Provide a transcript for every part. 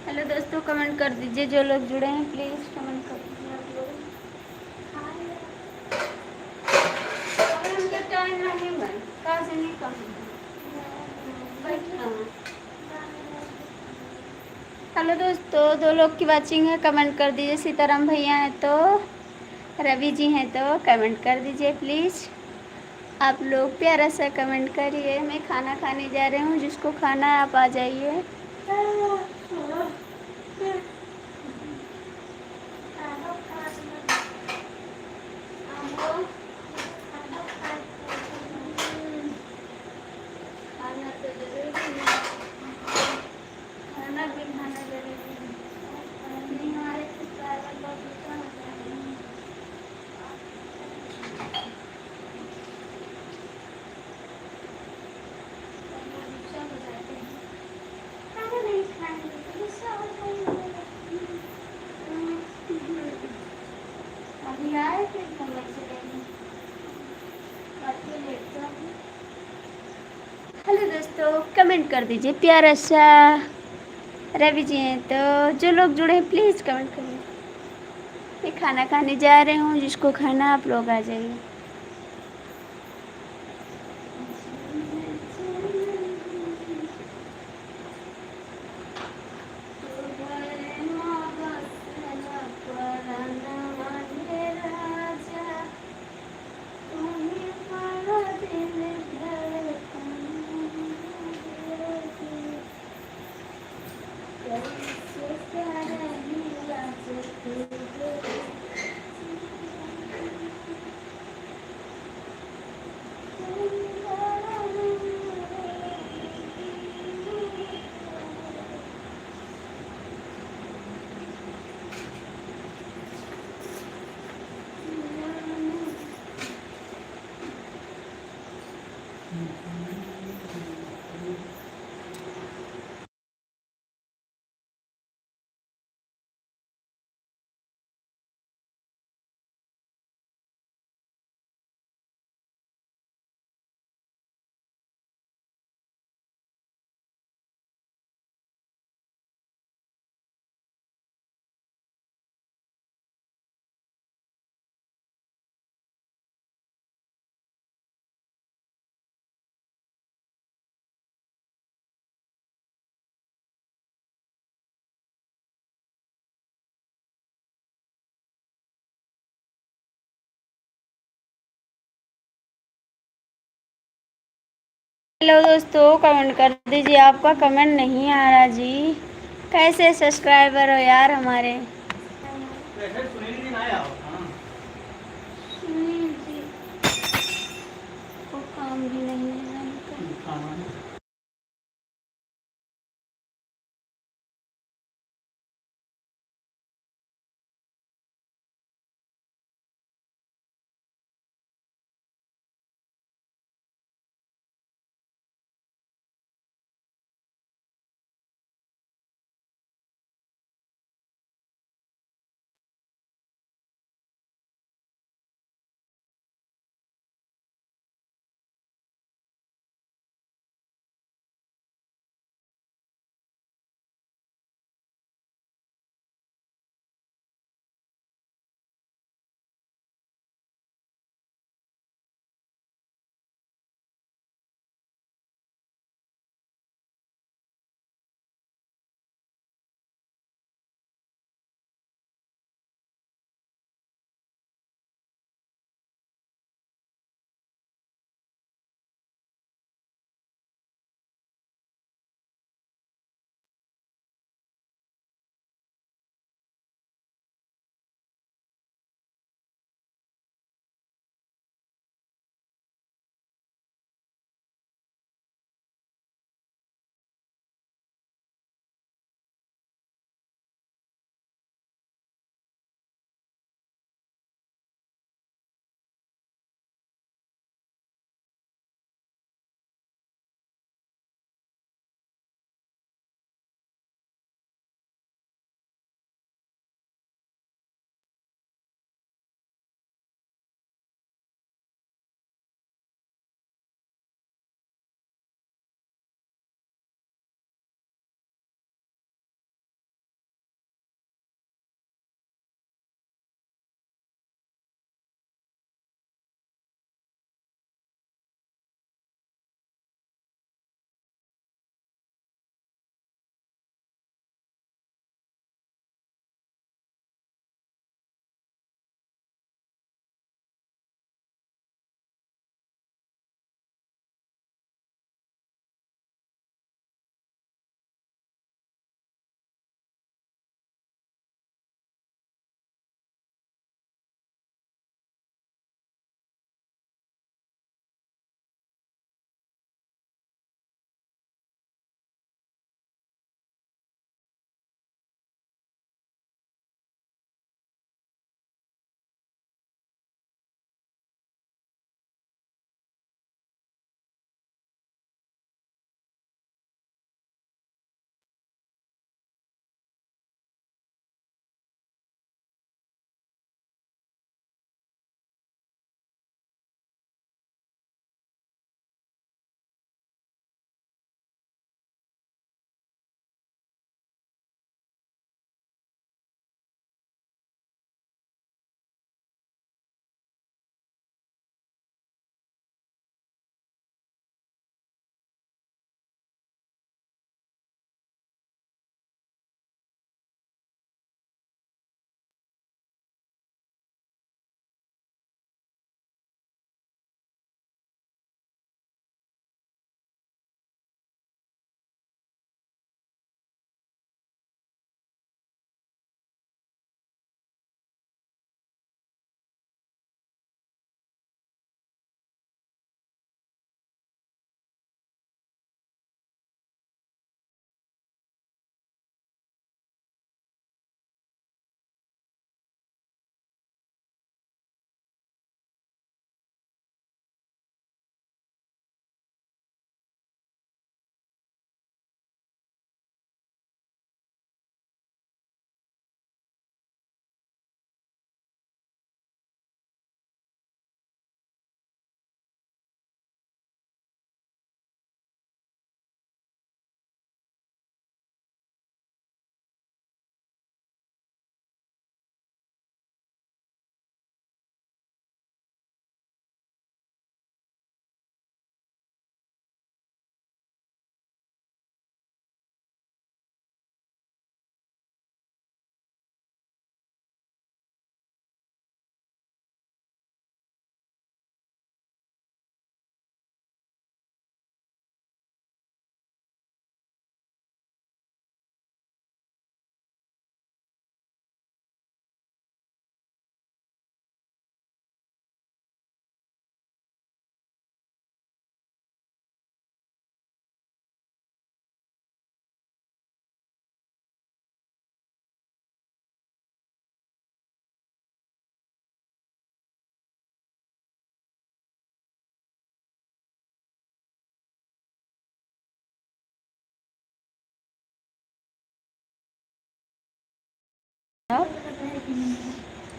Hello दोस्तों, comment कर दीजिए। जो लोग जुड़े हैं प्लीज़ कमेंट कर दीजिए आप लोग। अभी उनका टाइम नहीं बन कहाँ से नहीं कम हेलो दोस्तों, दो लोग की वाचिंग है, कमेंट कर दीजिए। सीताराम भैया हैं तो, रवि जी हैं तो कमेंट कर दीजिए प्लीज़। आप लोग प्यारा सा कमेंट करिए। मैं खाना खाने जा रही हूँ, जिसको खाना है आप आ जाइए। खाना तो जरूरी है, खाना भी खाना जरूरी है। नहीं हमारे सब्सक्राइबर बहुत गुस्सा होता है। गुस्सा हो जाते हैं, खाना नहीं खाएंगे तो गुस्सा हो जाएंगे। अभी आए फिर समझ चलेंगे। बाकी लेट जाओ। हेलो दोस्तों, कमेंट कर दीजिए प्यारा सा। रवि जी हैं तो, जो लोग जुड़े हैं प्लीज़ कमेंट करिए। मैं खाना खाने जा रही हूँ, जिसको खाना आप लोग आ जाइए। हेलो दोस्तों, कमेंट कर दीजिए। आपका कमेंट नहीं आ रहा जी। कैसे सब्सक्राइबर हो यार हमारे। सुनील जी को काम भी नहीं है।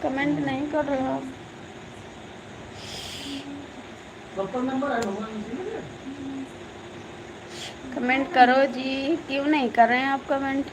कमेंट नहीं कर रहे हो। कमेंट करो जी, क्यों नहीं कर रहे हैं आप कमेंट?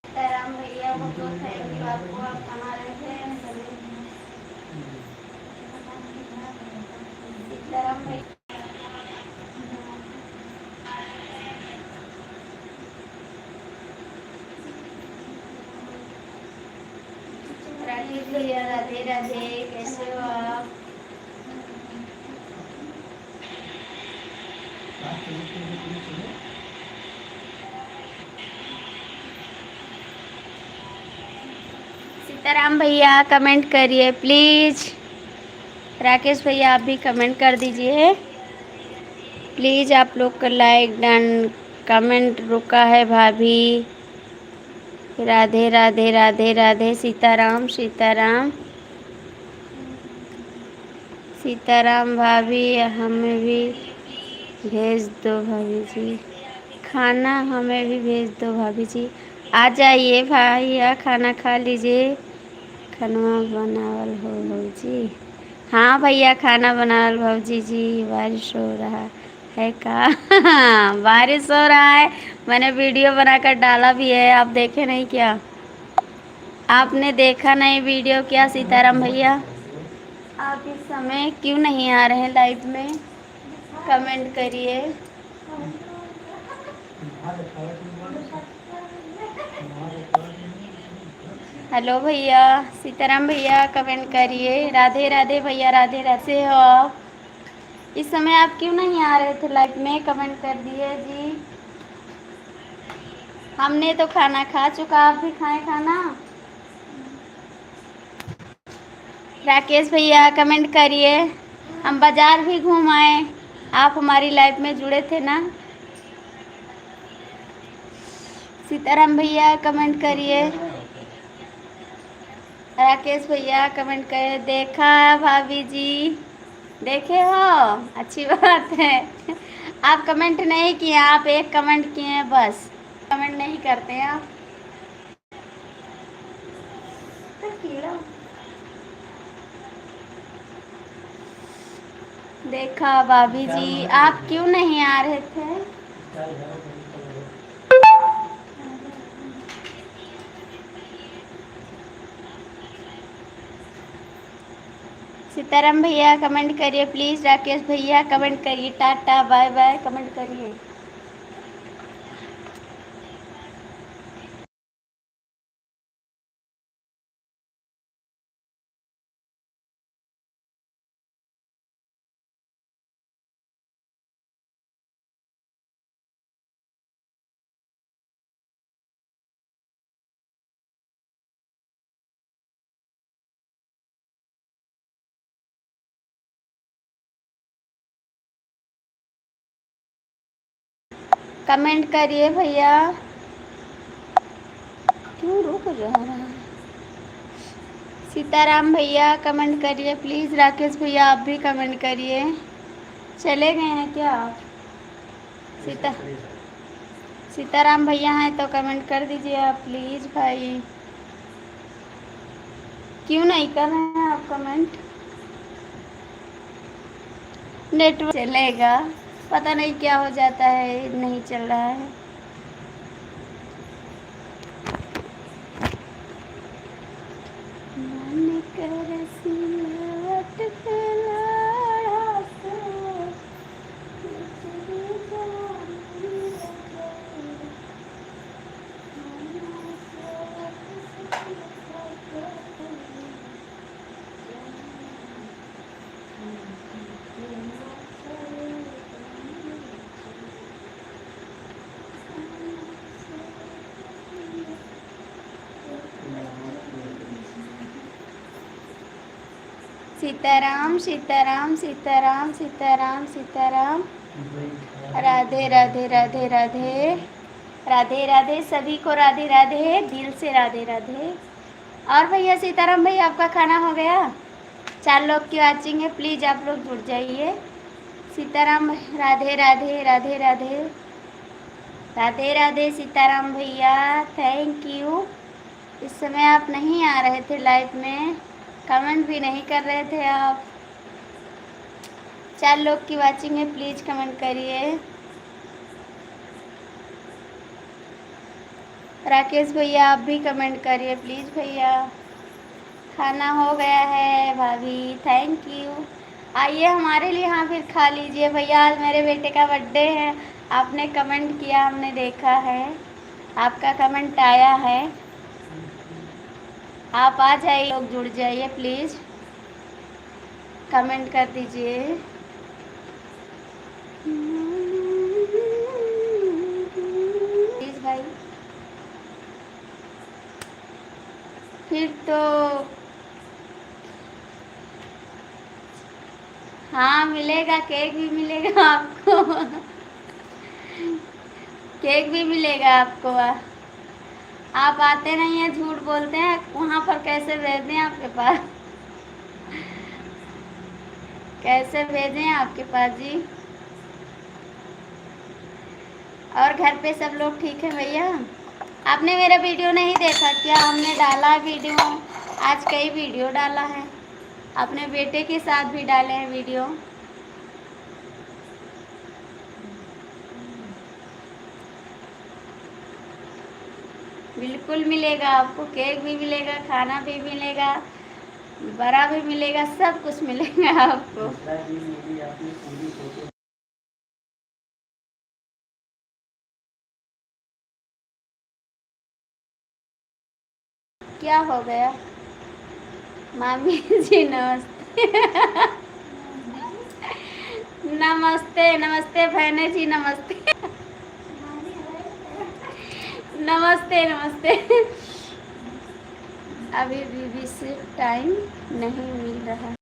राम भैया बहुत बहुत थैंक यू आपको, आप कमा रहे थे। सीताराम भैया, राकेश भैया राधे राधे, कैसे हो आप? सीताराम भैया कमेंट करिए प्लीज। राकेश भैया आप भी कमेंट कर दीजिए प्लीज। आप लोग का लाइक डन, कमेंट रुका है भाभी। राधे राधे राधे राधे, सीताराम सीताराम सीताराम भाभी, हमें भी भेज दो भाभी जी खाना, हमें भी भेज दो भाभी जी। आ जाइए भैया, खाना खा लीजिए। खाना बनावल हो जी? हाँ भैया खाना बनावल भौजी जी। बारिश हो रहा है का? बारिश हो रहा है, मैंने वीडियो बनाकर डाला भी है, आप देखे नहीं क्या? आपने देखा नहीं वीडियो क्या सीताराम भैया? आप इस समय क्यों नहीं आ रहे हैं लाइव में? कमेंट करिए। हेलो भैया, सीताराम भैया कमेंट करिए। राधे राधे भैया, राधे राधे से हो आप? इस समय आप क्यों नहीं आ रहे थे लाइव में? कमेंट कर दिए जी। हमने तो खाना खा चुका, आप भी खाएं खाना। राकेश भैया कमेंट करिए। हम बाजार भी घूम आए, आप हमारी लाइफ में जुड़े थे ना। सीताराम भैया कमेंट करिए। राकेश भैया कमेंट करिए। देखा भाभी जी, देखे हो, अच्छी बात है। आप कमेंट नहीं किए, आप एक कमेंट किए हैं बस, कमेंट नहीं करते हैं आप। तो कीड़ा देखा भाभी जी, आप क्यों नहीं आ रहे थे? सीताराम भैया कमेंट करिए प्लीज। राकेश भैया कमेंट करिए। टाटा बाय बाय कमेंट करिए। कमेंट करिए भैया। क्यों रुक जा रहा है? सीताराम भैया कमेंट करिए प्लीज़। राकेश भैया आप भी कमेंट करिए। चले गए हैं क्या आप? सीता सीताराम भैया हैं तो कमेंट कर दीजिए आप प्लीज़ भाई। क्यों नहीं कर रहे हैं आप कमेंट? नेटवर्क चलेगा, पता नहीं क्या हो जाता है, नहीं चल रहा है। मन कर सिलवट पे लाड़ा से, बिछड़ी जानी लगे। सीताराम सीताराम सीताराम सीताराम सीताराम। राधे राधे राधे राधे राधे राधे सभी को राधे राधे, दिल से राधे राधे। और भैया सीताराम भैया आपका खाना हो गया? 4 लोग की वाचिंग है, प्लीज़ आप लोग जुड़ जाइए। सीताराम राधे राधे राधे राधे राधे राधे। सीताराम भैया थैंक यू। इस समय आप नहीं आ रहे थे लाइव में, कमेंट भी नहीं कर रहे थे आप। 4 लोग की वाचिंग है, प्लीज़ कमेंट करिए। राकेश भैया आप भी कमेंट करिए प्लीज़ भैया। खाना हो गया है भाभी, थैंक यू। आइए हमारे लिए, हाँ फिर खा लीजिए भैया। आज मेरे बेटे का बर्थडे है, आपने कमेंट किया, हमने देखा है, आपका कमेंट आया है। आप आ जाइए, लोग जुड़ जाइए प्लीज़, कमेंट कर दीजिए। प्लीज़ भाई। फिर तो हाँ मिलेगा, केक भी मिलेगा आपको। केक भी मिलेगा आपको। आप आते नहीं हैं, झूठ बोलते हैं, वहाँ पर कैसे भेज दें आपके पास? कैसे भेजें आपके पास जी? और घर पे सब लोग ठीक है भैया? आपने मेरा वीडियो नहीं देखा क्या? हमने डाला वीडियो, आज कई वीडियो डाला है, अपने बेटे के साथ भी डाले हैं वीडियो। बिल्कुल मिलेगा आपको, केक भी मिलेगा, खाना भी मिलेगा, बड़ा भी मिलेगा, सब कुछ मिलेगा आपको। क्या हो गया? मामी जी नमस्ते। नमस्ते नमस्ते बहने जी, नमस्ते। नमस्ते नमस्ते। अभी भी से टाइम नहीं मिल रहा।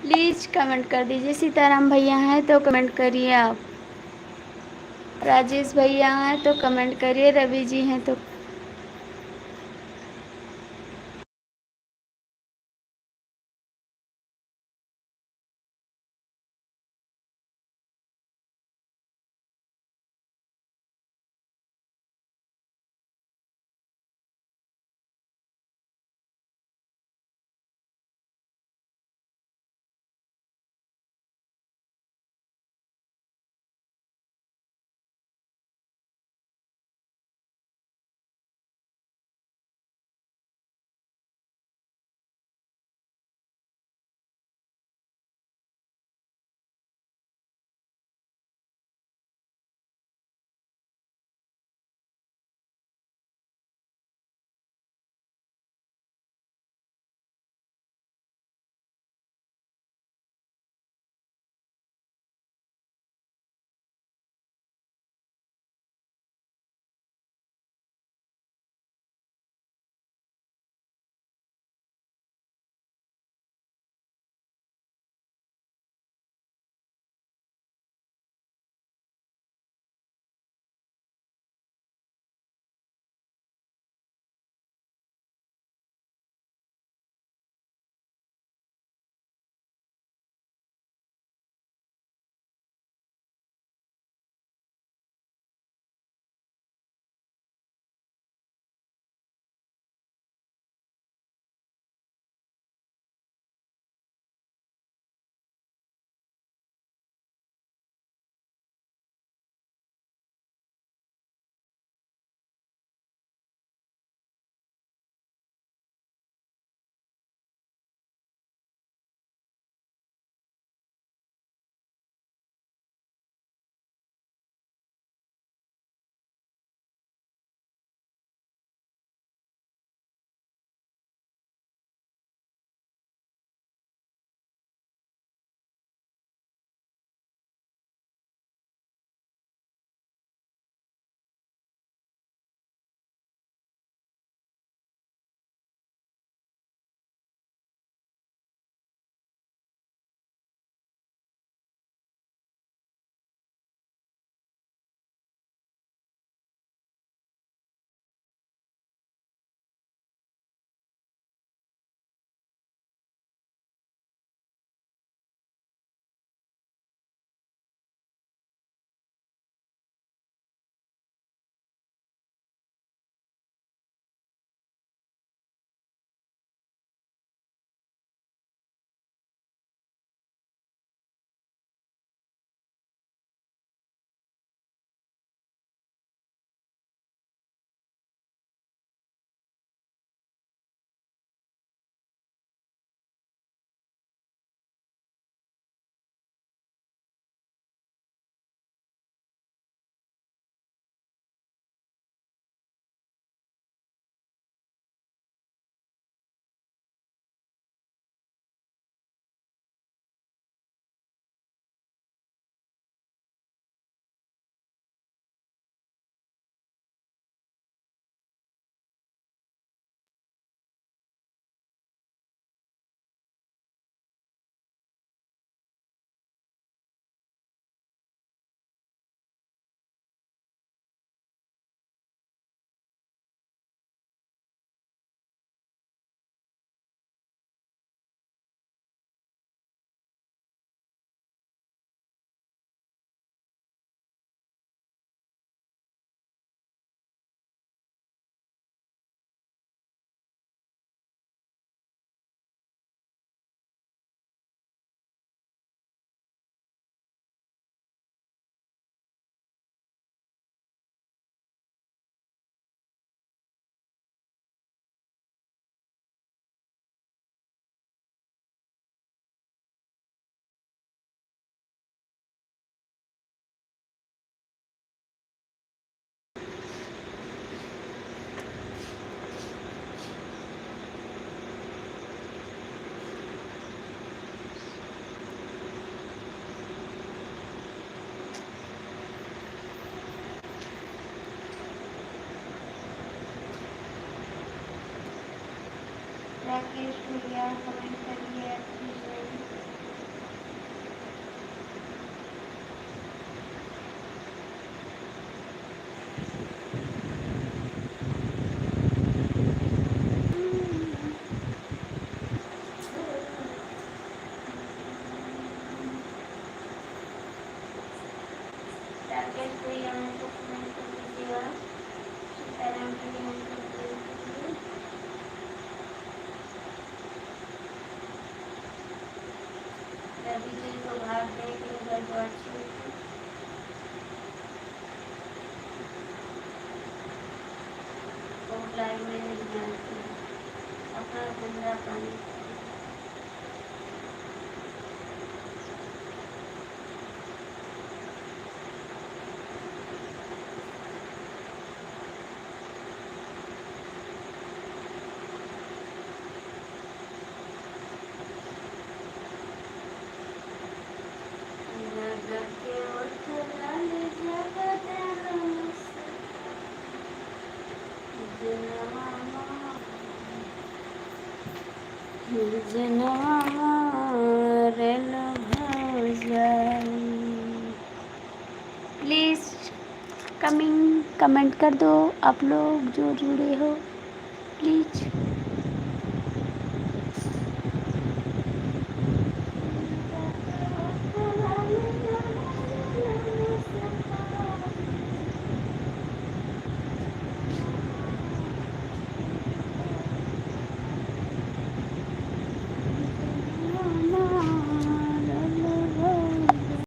प्लीज़ कमेंट कर दीजिए। सीताराम भैया हैं तो कमेंट करिए आप। राजेश भैया हैं तो कमेंट करिए। रवि जी हैं तो राकेश भैया कमेंट करिए। भैया मेरे को कमेंट कर दीजिएगा। सीताराम भैया मेरे को दीजिए। रवि जी को भाग गए कि उधर जो अच्छी थी वो लाइव में नहीं आती, अपना गंदा पानी। प्लीज़ कमेंट कर दो आप लोग जो जुड़े हो, प्लीज़।